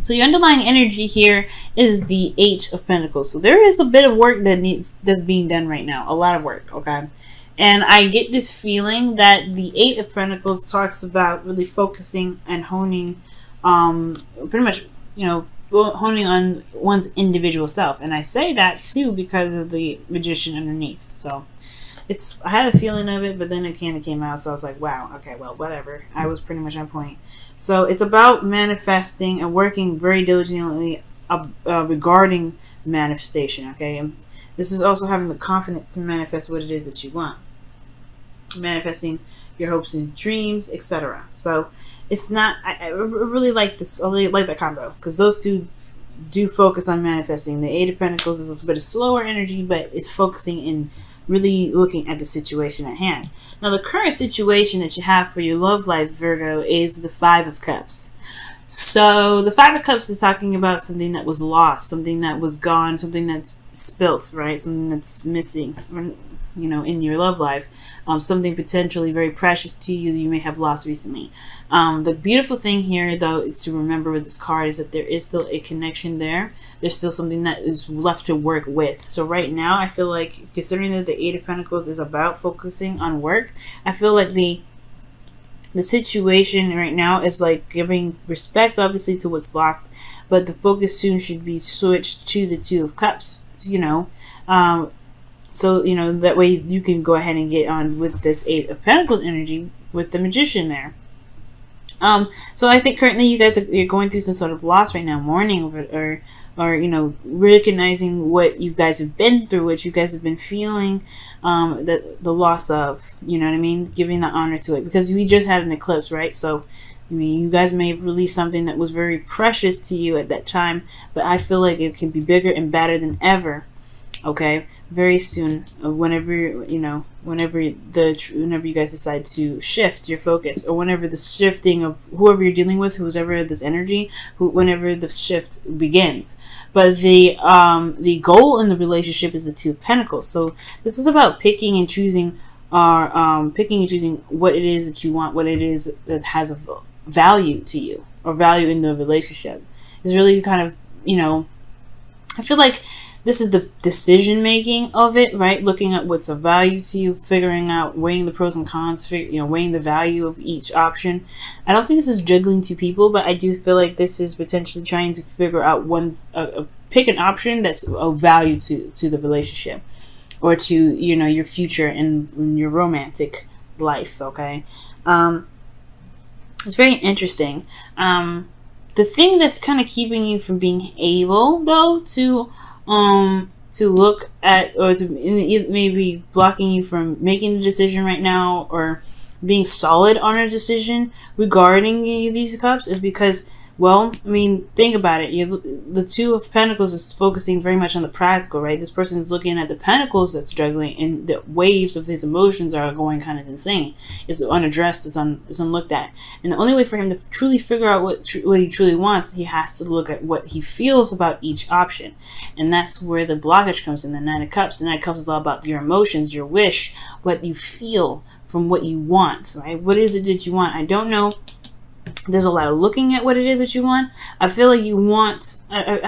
So your underlying energy here is the Eight of Pentacles. So there is a bit of work that's being done right now. A lot of work, okay? And I get this feeling that the Eight of Pentacles talks about really focusing and honing, pretty much, honing on one's individual self. And I say that too because of the Magician underneath. So I had a feeling of it, but then it kind of came out. So I was like, wow, okay, well, whatever. I was pretty much on point. So it's about manifesting and working very diligently regarding manifestation, okay? And this is also having the confidence to manifest what it is that you want. Manifesting your hopes and dreams, etc. So it's not, I really like this, I really like that combo, because those two do focus on manifesting. The Eight of Pentacles is a bit of slower energy, but it's focusing in really looking at the situation at hand. Now, the current situation that you have for your love life, Virgo, is the Five of Cups. So the Five of Cups is talking about something that was lost, something that was gone, something that's spilt, right? Something that's missing, in your love life. Something potentially very precious to you that you may have lost recently. The beautiful thing here, though, is to remember with this card is that there is still a connection there. There's still something that is left to work with. So right now, I feel like, considering that the Eight of Pentacles is about focusing on work, I feel like the situation right now is like giving respect, obviously, to what's lost, but the focus soon should be switched to the Two of Cups, so, that way you can go ahead and get on with this Eight of Pentacles energy with the Magician there. So I think currently you guys you're going through some sort of loss right now, mourning or recognizing what you guys have been through, what you guys have been feeling, the loss of, you know what I mean? Giving the honor to it, because we just had an eclipse, right? So, you guys may have released something that was very precious to you at that time, but I feel like it can be bigger and better than ever. Okay, very soon, whenever you guys decide to shift your focus, or whenever the shifting of whoever you're dealing with, whoever this energy, whenever the shift begins. But the goal in the relationship is the Two of Pentacles. So this is about picking and choosing what it is that you want, what it is that has a value to you, or value in the relationship. It's really kind of, I feel like this is the decision making of it, right? Looking at what's of value to you, figuring out, weighing the pros and cons, weighing the value of each option. I don't think this is juggling two people, but I do feel like this is potentially trying to figure out pick an option that's of value to the relationship, or to, your future in your romantic life, okay? It's very interesting. The thing that's kind of keeping you from being able, though, to look at, or to maybe blocking you from making the decision right now, or being solid on a decision regarding these cups, is because, well, think about it. The Two of Pentacles is focusing very much on the practical, right? This person is looking at the pentacles that's struggling, and the waves of his emotions are going kind of insane. It's unaddressed, it's unlooked at. And the only way for him to truly figure out what he truly wants, he has to look at what he feels about each option. And that's where the blockage comes in, the Nine of Cups. The Nine of Cups is all about your emotions, your wish, what you feel from what you want, right? What is it that you want? I don't know. There's a lot of looking at what it is that you want. I feel like you want, I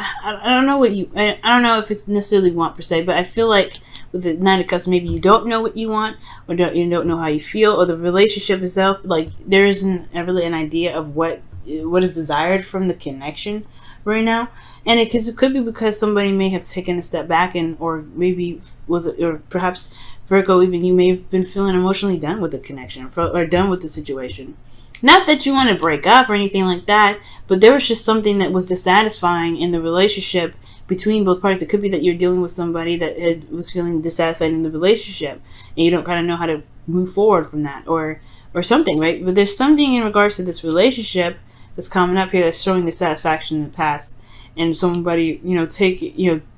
don't know what I don't know if it's necessarily want per se, but I feel like with the Nine of Cups, maybe you don't know what you want, or you don't know how you feel, or the relationship itself, like there isn't really an idea of what is desired from the connection right now. And it could be because somebody may have taken a step back, or maybe or perhaps Virgo, even you may have been feeling emotionally done with the connection, or done with the situation. Not that you want to break up or anything like that, but there was just something that was dissatisfying in the relationship between both parties. It could be that you're dealing with somebody that was feeling dissatisfied in the relationship, and you don't kind of know how to move forward from that, or something, right? But there's something in regards to this relationship that's coming up here that's showing dissatisfaction in the past, and somebody,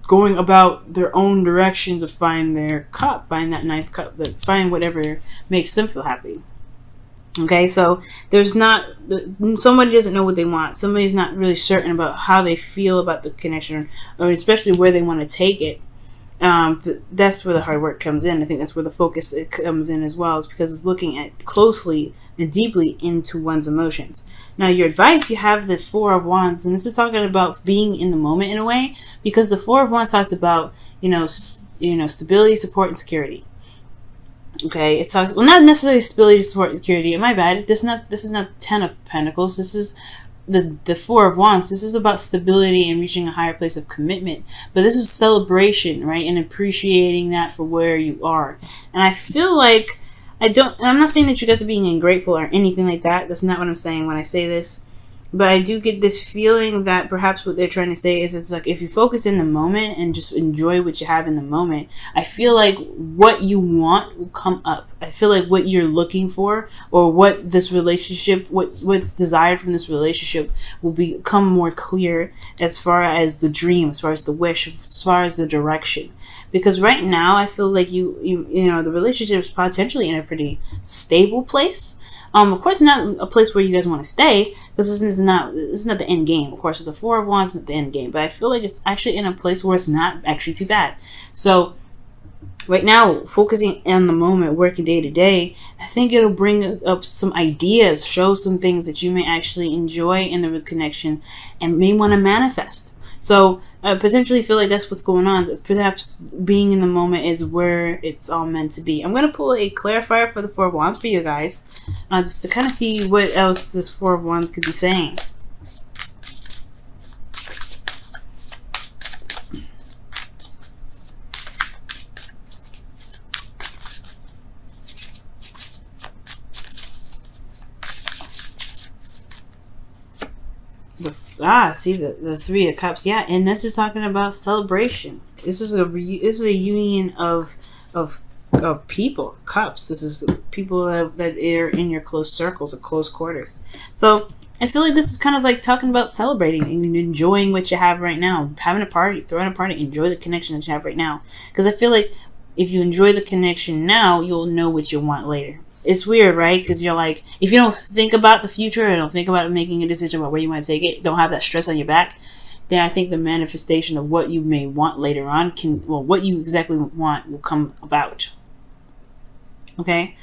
going about their own direction to find their cup, find that ninth cup, find whatever makes them feel happy. Okay, so somebody doesn't know what they want. Somebody's not really certain about how they feel about the connection, or especially where they want to take it. But that's where the hard work comes in. I think that's where the focus it comes in as well, is because it's looking at closely and deeply into one's emotions. Now, your advice, you have the Four of Wands, and this is talking about being in the moment in a way, because the Four of Wands talks about stability, support, and security. Okay, it talks, well, not necessarily stability, support, and security. My bad. This is not Ten of Pentacles. This is the Four of Wands. This is about stability and reaching a higher place of commitment. But this is celebration, right? And appreciating that for where you are. And I feel like I'm not saying that you guys are being ungrateful or anything like that. That's not what I'm saying when I say this. But I do get this feeling that perhaps what they're trying to say is, it's like, if you focus in the moment and just enjoy what you have in the moment, I feel like what you want will come up. I feel like what you're looking for, or what this relationship, what's desired from this relationship, will become more clear, as far as the dream, as far as the wish, as far as the direction. Because right now, I feel like the relationship is potentially in a pretty stable place. Of course, not a place where you guys want to stay, because this is not the end game. Of course, with the Four of Wands, not the end game, but I feel like it's actually in a place where it's not actually too bad. So right now, focusing on the moment, working day to day, I think it'll bring up some ideas, show some things that you may actually enjoy in the connection, and may want to manifest. So I potentially feel like that's what's going on. Perhaps being in the moment is where it's all meant to be. I'm going to pull a clarifier for the Four of Wands for you guys, just to kind of see what else this Four of Wands could be saying. See the Three of Cups, yeah, and this is talking about celebration. This is a union of people, cups. This is people that are in your close circles or close quarters. So I feel like this is kind of like talking about celebrating and enjoying what you have right now, having a party, throwing a party, enjoy the connection that you have right now. Because I feel like if you enjoy the connection now, you'll know what you want later. It's weird, right? Because you're like, if you don't think about the future and don't think about making a decision about where you want to take it, don't have that stress on your back, then I think the manifestation of what you may want later on what you exactly want will come about. Okay?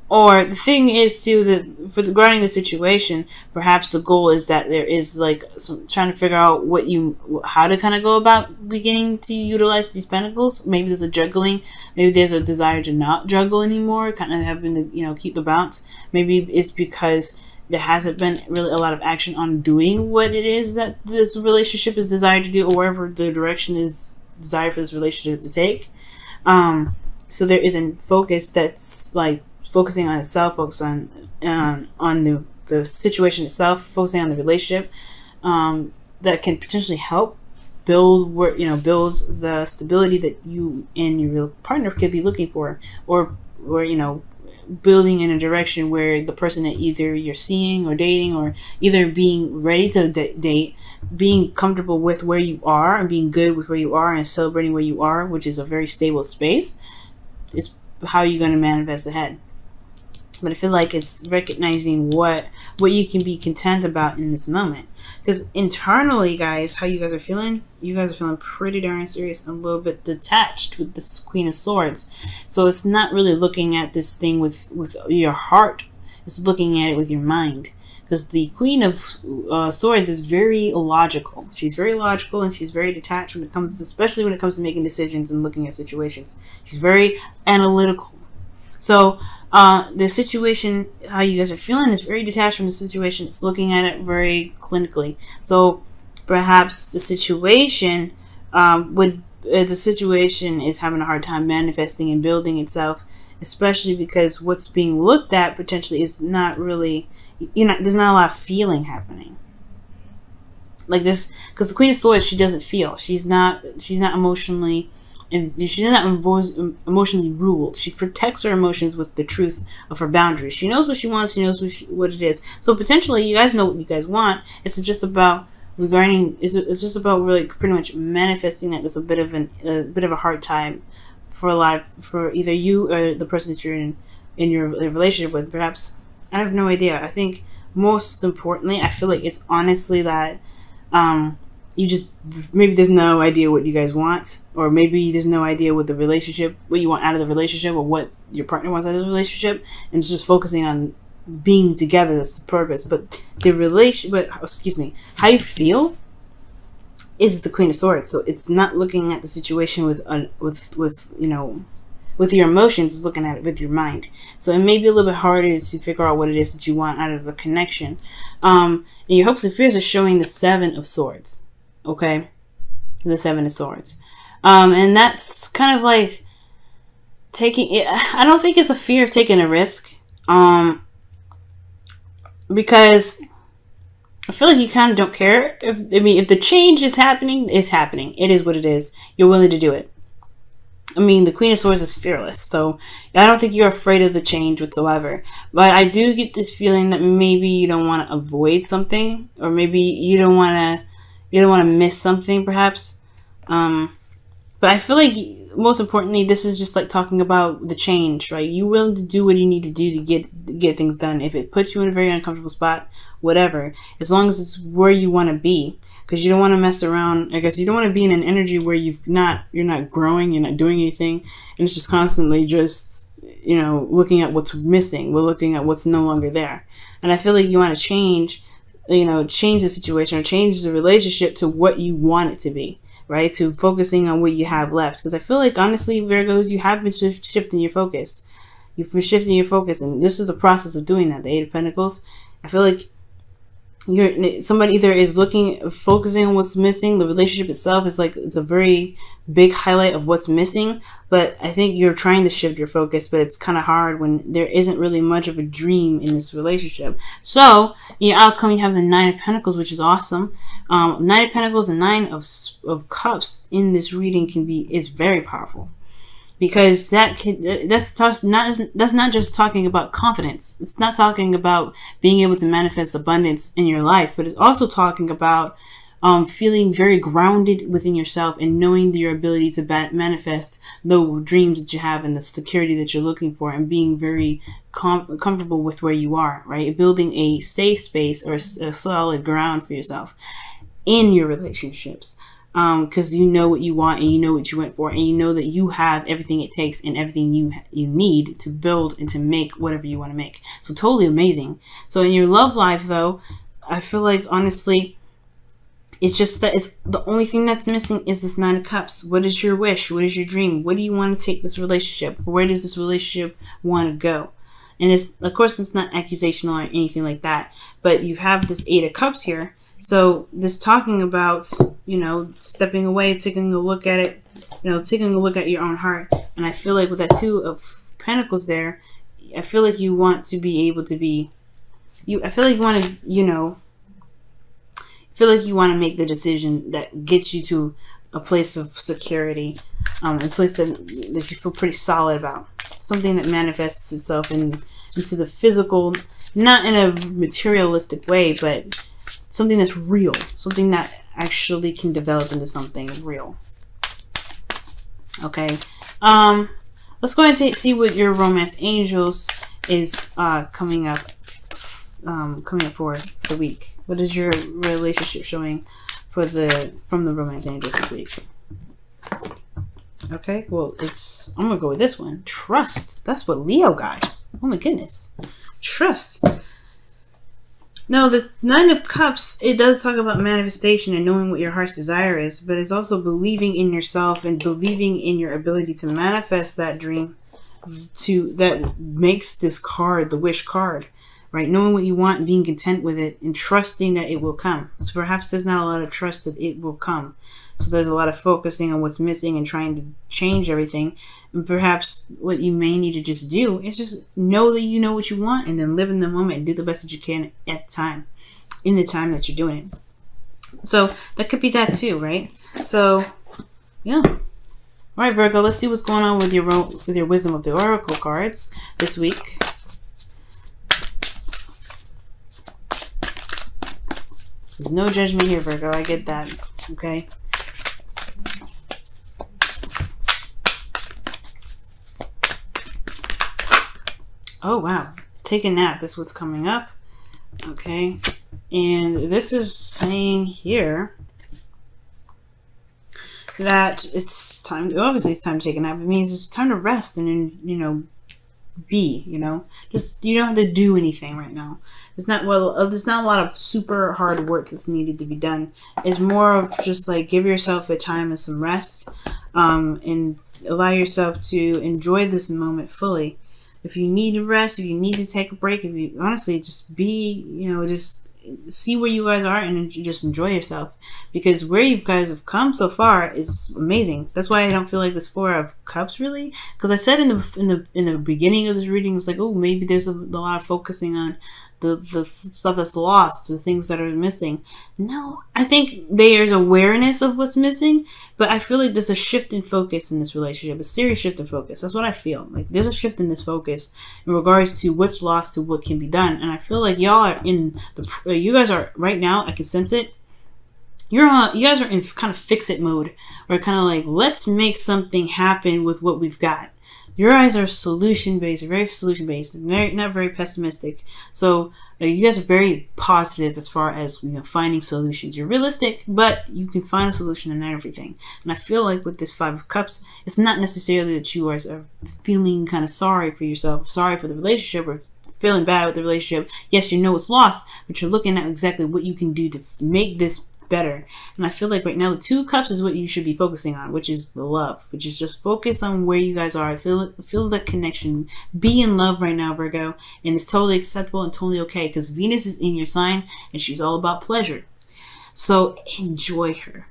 Or the thing is too, that regarding the situation, perhaps the goal is that there is like trying to figure out how to kind of go about beginning to utilize these pentacles. Maybe there's a juggling. Maybe there's a desire to not juggle anymore, kind of having to keep the balance. Maybe it's because there hasn't been really a lot of action on doing what it is that this relationship is desired to do, or wherever the direction is desired for this relationship to take. So there isn't focus that's like focusing on itself, focus on the situation itself, focusing on the relationship, that can potentially help build the stability that you and your real partner could be looking for, or building in a direction where the person that either you're seeing or dating, or either being ready to date, being comfortable with where you are and being good with where you are and celebrating where you are, which is a very stable space, is how you're going to manifest ahead. But I feel like it's recognizing what you can be content about in this moment. Because internally, guys, how you guys are feeling? You guys are feeling pretty darn serious and a little bit detached with this Queen of Swords. So it's not really looking at this thing with your heart. It's looking at it with your mind. Because the Queen of Swords is very logical. She's very logical, and she's very detached especially when it comes to making decisions and looking at situations. She's very analytical. So the situation, how you guys are feeling, is very detached from the situation. It's looking at it very clinically. So perhaps the situation is having a hard time manifesting and building itself, especially because what's being looked at potentially is not really, there's not a lot of feeling happening. Like this, because the Queen of Swords, she doesn't feel. She's not emotionally. And she's not emotionally ruled. She protects her emotions with the truth of her boundaries. She knows what she wants. She knows what it is. So potentially, you guys know what you guys want. It's just about It's just about really pretty much manifesting that. It's a bit of a hard time for either you or the person that you're in your relationship with. Perhaps, I have no idea. I think most importantly, I feel like it's honestly that you just, maybe there's no idea what you guys want, or maybe there's no idea what the relationship, what you want out of the relationship, or what your partner wants out of the relationship, and it's just focusing on being together. That's the purpose. But excuse me, how you feel is the Queen of Swords. So it's not looking at the situation with with your emotions. It's looking at it with your mind. So it may be a little bit harder to figure out what it is that you want out of a connection. And your hopes and fears are showing the Seven of Swords. Okay, the Seven of Swords, and that's kind of like taking it. I don't think it's a fear of taking a risk, because I feel like you kind of don't care. If the change is happening, it's happening. It is what it is. You're willing to do it. I mean, the Queen of Swords is fearless, so I don't think you're afraid of the change whatsoever. But I do get this feeling that maybe you don't want to avoid something, or maybe you don't want to miss something, perhaps. But I feel like, most importantly, this is just like talking about the change, right? You're willing to do what you need to do to get things done. If it puts you in a very uncomfortable spot, whatever, as long as it's where you want to be, because you don't want to mess around. I guess you don't want to be in an energy where you're not growing, you're not doing anything, and it's just constantly just looking at what's missing. We're looking at what's no longer there, and I feel like you want to change the situation or change the relationship to what you want it to be. Right, to focusing on what you have left. Because I feel like, honestly, Virgos, you have been shifting your focus. You've been shifting your focus, and this is the process of doing that. The Eight of Pentacles. I feel like somebody either is focusing on what's missing. The relationship itself is like, it's a very big highlight of what's missing. But I think you're trying to shift your focus, but it's kind of hard when there isn't really much of a dream in this relationship. So in your outcome, you have the Nine of Pentacles, which is awesome. Nine of Pentacles and Nine of Cups in this reading is very powerful, because that's not just talking about confidence. It's not talking about being able to manifest abundance in your life, but it's also talking about feeling very grounded within yourself and knowing your ability to manifest the dreams that you have and the security that you're looking for, and being very comfortable with where you are, right? Building a safe space or a solid ground for yourself in your relationships, because you know what you want, and you know what you went for, and you know that you have everything it takes and everything you need to build and to make whatever you want to make. So totally amazing. So in your love life, though, I feel like, honestly, it's just that it's the only thing that's missing is this Nine of Cups. What is your wish? What is your dream? What do you want to take this relationship? Where does this relationship want to go? And it's, of course, it's not accusational or anything like that, but you have this Eight of Cups here. So this talking about, stepping away, taking a look at it, taking a look at your own heart. And I feel like with that Two of Pentacles there, I feel like you want to be able to be, I feel like you want to, feel like you want to make the decision that gets you to a place of security, a place that you feel pretty solid about. Something that manifests itself into the physical, not in a materialistic way, but something that's real, something that actually can develop into something real. Okay, let's go ahead and see what your romance angels is coming up for the week. What is your relationship showing from the romance angels this week? Okay, well, I'm gonna go with this one. Trust. That's what Leo got. Oh my goodness, trust. Now, the Nine of Cups, it does talk about manifestation and knowing what your heart's desire is, but it's also believing in yourself and believing in your ability to manifest that dream that makes this card the wish card, right? Knowing what you want and being content with it and trusting that it will come. So perhaps there's not a lot of trust that it will come. So there's a lot of focusing on what's missing and trying to change everything. And perhaps what you may need to just do is just know that you know what you want, and then live in the moment and do the best that you can at the time, in the time that you're doing it. So that could be that too, right? So, yeah. All right, Virgo, let's see what's going on with your Wisdom of the Oracle cards this week. There's no judgment here, Virgo. I get that. Okay. Oh, wow. Take a nap is what's coming up. Okay. And this is saying here, that it's time to, obviously it's time to take a nap. It means it's time to rest and, be, just, you don't have to do anything right now. There's not a lot of super hard work that's needed to be done. It's more of just like give yourself a time and some rest, and allow yourself to enjoy this moment fully. If you need to rest, if you need to take a break, if you honestly just be, just see where you guys are and just enjoy yourself, because where you guys have come so far is amazing. That's why I don't feel like this Four of Cups really, because I said in the beginning of this reading, it was like, oh, maybe there's a lot of focusing on the stuff that's lost, the things that are missing. No, I think there's awareness of what's missing, but I feel like there's a shift in focus in this relationship, a serious shift in focus. That's what I feel like. There's a shift in this focus in regards to what's lost to what can be done, and I feel like y'all are you guys are right now. I can sense it. You guys are in kind of fix it mode, or kind of like, let's make something happen with what we've got. Your eyes are solution based, very solution based, not very pessimistic. So you guys are very positive as far as finding solutions. You're realistic, but you can find a solution in everything. And I feel like with this Five of Cups, it's not necessarily that you guys are feeling kind of sorry for yourself, sorry for the relationship, or feeling bad with the relationship. Yes, you know it's lost, but you're looking at exactly what you can do to make this better. And I feel like right now the Two of Cups is what you should be focusing on, which is the love, which is just focus on where you guys are. Feel that connection. Be in love right now, Virgo, and it's totally acceptable and totally okay, because Venus is in your sign and she's all about pleasure. So enjoy her.